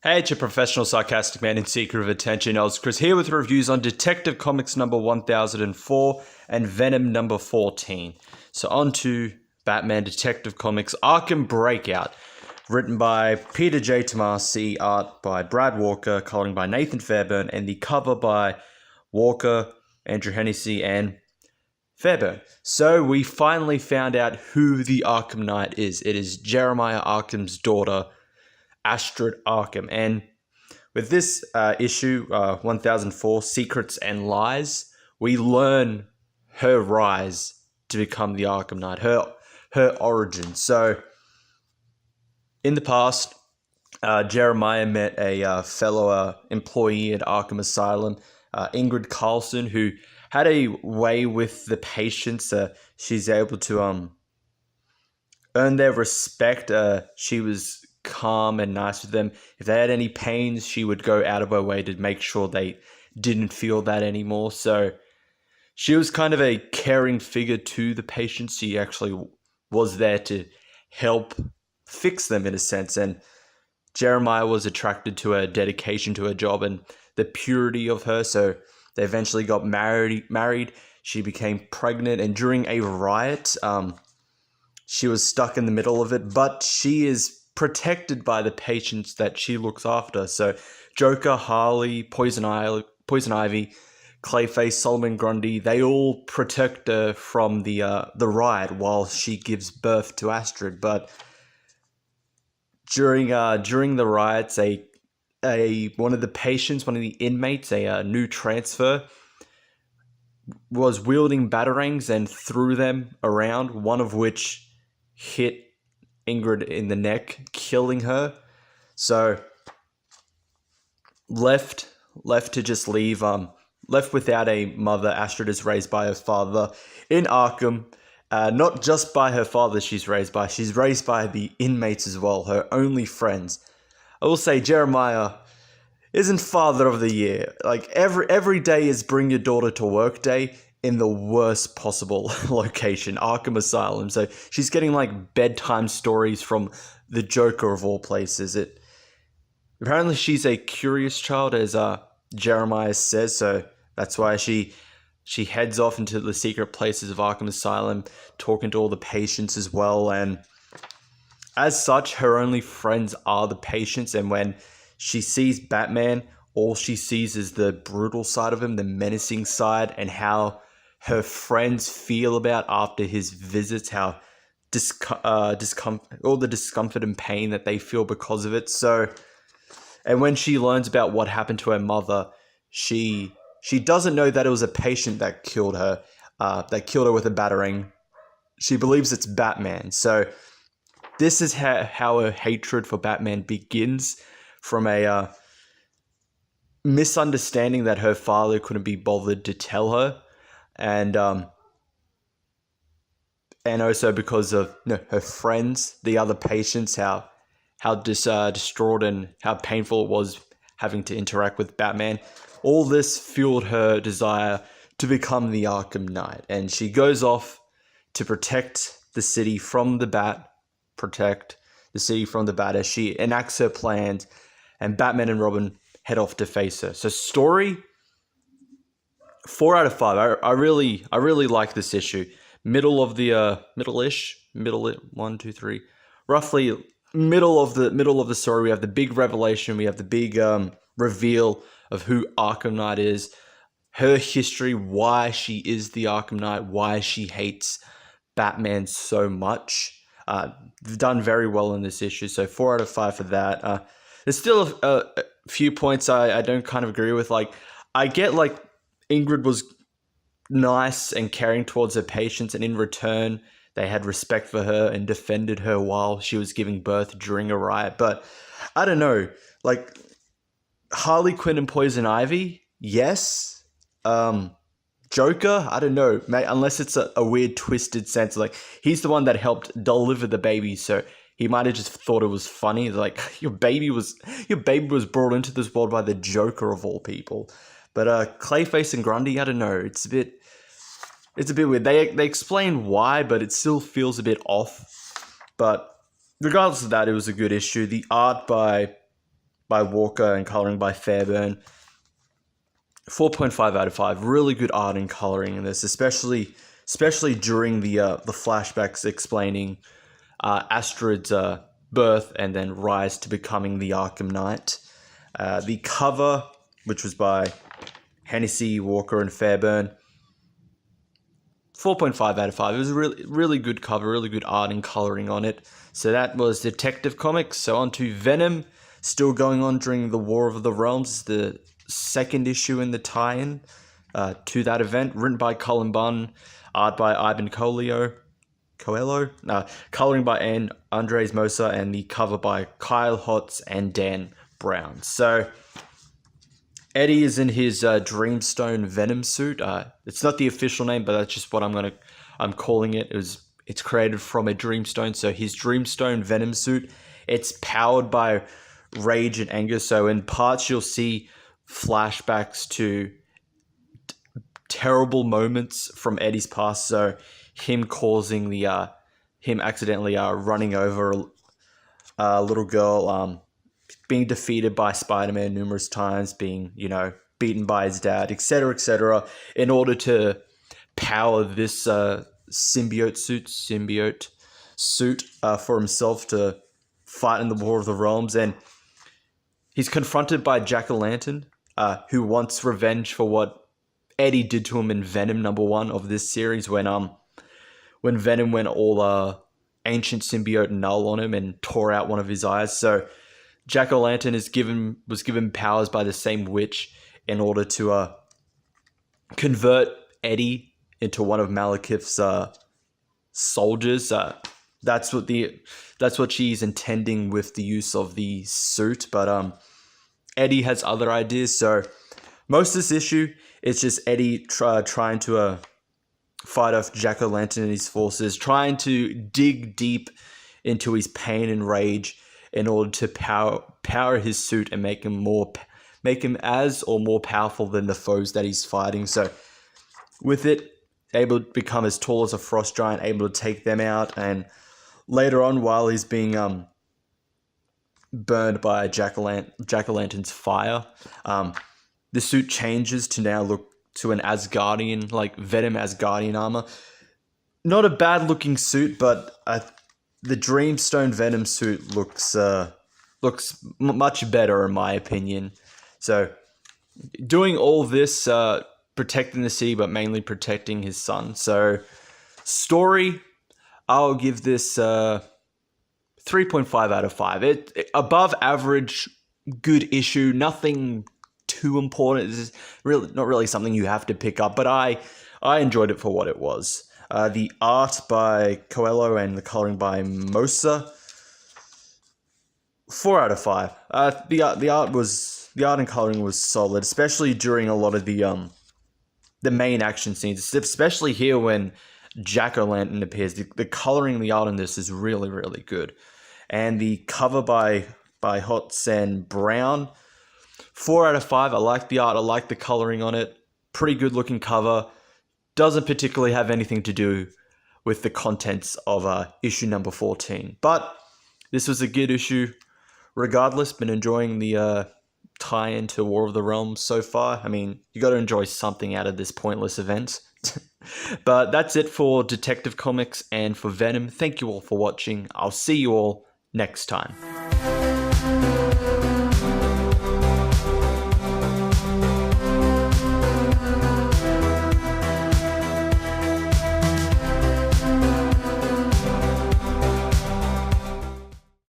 Hey, it's your professional sarcastic man and seeker of attention, Chris here with reviews on Detective Comics number 1004 and Venom number 14. So on to Batman Detective Comics Arkham Breakout, written by Peter J. Tomasi, art by Brad Walker, coloring by Nathan Fairburn, and the cover by Walker, Andrew Hennessy, and Fairburn. So we finally found out who the Arkham Knight is. It is Jeremiah Arkham's daughter, Astrid Arkham. And with this issue, 1004, Secrets and Lies, we learn her rise to become the Arkham Knight, her origin. So, in the past, Jeremiah met a fellow employee at Arkham Asylum, Ingrid Carlson, who had a way with the patients. She's able to earn their respect. She was calm and nice with them. If they had any pains, she would go out of her way to make sure they didn't feel that anymore. So she was kind of a caring figure to the patients. She actually was there to help fix them in a sense. And Jeremiah was attracted to her dedication to her job and the purity of her. So they eventually got married. She became pregnant, and during a riot, she was stuck in the middle of it, but she is protected by the patients that she looks after. So Joker, Harley, Poison Ivy, Clayface, Solomon Grundy, they all protect her from the riot while she gives birth to Astrid. But during the riots, one of the inmates, a new transfer, was wielding batarangs and threw them around, one of which hit Ingrid in the neck, killing her. So left to just leave, left without a mother. Astrid is raised by her father in Arkham. Not just by her father she's raised by the inmates as well, her only friends. I will say Jeremiah isn't father of the year. Like every day is bring your daughter to work day in the worst possible location, Arkham Asylum. So she's getting like bedtime stories from the Joker of all places. Apparently she's a curious child, as Jeremiah says. So that's why she heads off into the secret places of Arkham Asylum, talking to all the patients as well. And as such, her only friends are the patients. And when she sees Batman, all she sees is the brutal side of him, the menacing side, and how her friends feel about after his visits, how all the discomfort and pain that they feel because of it. So, and when she learns about what happened to her mother, she doesn't know that it was a patient that killed her with a batarang. She believes it's Batman. So this is how her hatred for Batman begins, from a misunderstanding that her father couldn't be bothered to tell her, and also because of her friends, the other patients, how distraught and how painful it was having to interact with Batman. All this fueled her desire to become the Arkham Knight, and she goes off to protect the city from the Bat, as she enacts her plans, and Batman and Robin head off to face her. So story, 4 out of 5. I really like this issue. Middle of the roughly middle of the story. We have the big revelation. We have the big reveal of who Arkham Knight is, her history, why she is the Arkham Knight, why she hates Batman so much. They've done very well in this issue. So 4 out of 5 for that. There's still a few points I don't kind of agree with. Like, I get like Ingrid was nice and caring towards her patients, and in return they had respect for her and defended her while she was giving birth during a riot. But I don't know, like Harley Quinn and Poison Ivy, yes. Joker, I don't know, mate, unless it's a weird twisted sense, like he's the one that helped deliver the baby, so he might have just thought it was funny. Like, your baby was brought into this world by the Joker of all people. But Clayface and Grundy, I don't know. It's a bit weird. They explain why, but it still feels a bit off. But regardless of that, it was a good issue. The art by by Walker and coloring by Fairbairn. 4.5 out of 5. Really good art and coloring in this, especially during the flashbacks explaining Astrid's birth and then rise to becoming the Arkham Knight. The cover, which was by Hennessy, Walker, and Fairbairn, 4.5 out of 5. It was a really good cover, really good art and coloring on it. So that was Detective Comics. So on to Venom, still going on during the War of the Realms, the second issue in the tie-in to that event, written by Colin Bunn, art by Ivan Coelho, coloring by Andres Mosa, and the cover by Kyle Hotz and Dan Brown. So Eddie is in his Dreamstone Venom suit. It's not the official name, but that's just what I'm calling it. It's created from a Dreamstone. So his Dreamstone Venom suit, it's powered by rage and anger. So in parts you'll see flashbacks to terrible moments from Eddie's past. So him causing him accidentally running over a little girl, being defeated by Spider-Man numerous times, being, beaten by his dad, etc., in order to power this symbiote suit for himself to fight in the War of the Realms. And he's confronted by Jack-O-Lantern, who wants revenge for what Eddie did to him in Venom #1 of this series, when Venom went all ancient symbiote null on him and tore out one of his eyes. So Jack-O-Lantern was given powers by the same witch in order to convert Eddie into one of Malekith's soldiers. That's what she's intending with the use of the suit. But Eddie has other ideas. So most of this issue is just Eddie trying to fight off Jack-O-Lantern and his forces, trying to dig deep into his pain and rage in order to power his suit and make him as or more powerful than the foes that he's fighting. So with it, able to become as tall as a frost giant, able to take them out. And later on, while he's being burned by Jack-O-Lantern's fire, the suit changes to now look to an Asgardian, like Venom Asgardian armor. Not a bad looking suit, but the Dreamstone Venom suit looks much better in my opinion. So doing all this, protecting the city, but mainly protecting his son. So story, I'll give this 3.5 out of 5. It above average, good issue. Nothing too important. It's really not really something you have to pick up, but I enjoyed it for what it was. The art by Coelho and the coloring by Mosa, 4 out of 5. The art and coloring was solid, especially during a lot of the main action scenes, especially here when Jack-O-Lantern appears. The coloring, the art in this is really, really good. And the cover by Hotz and Brown, 4 out of 5. I like the art. I like the coloring on it. Pretty good looking cover. Doesn't particularly have anything to do with the contents of issue number 14. But this was a good issue. Regardless, been enjoying the tie-in to War of the Realms so far. I mean, you got to enjoy something out of this pointless event. But that's it for Detective Comics and for Venom. Thank you all for watching. I'll see you all next time.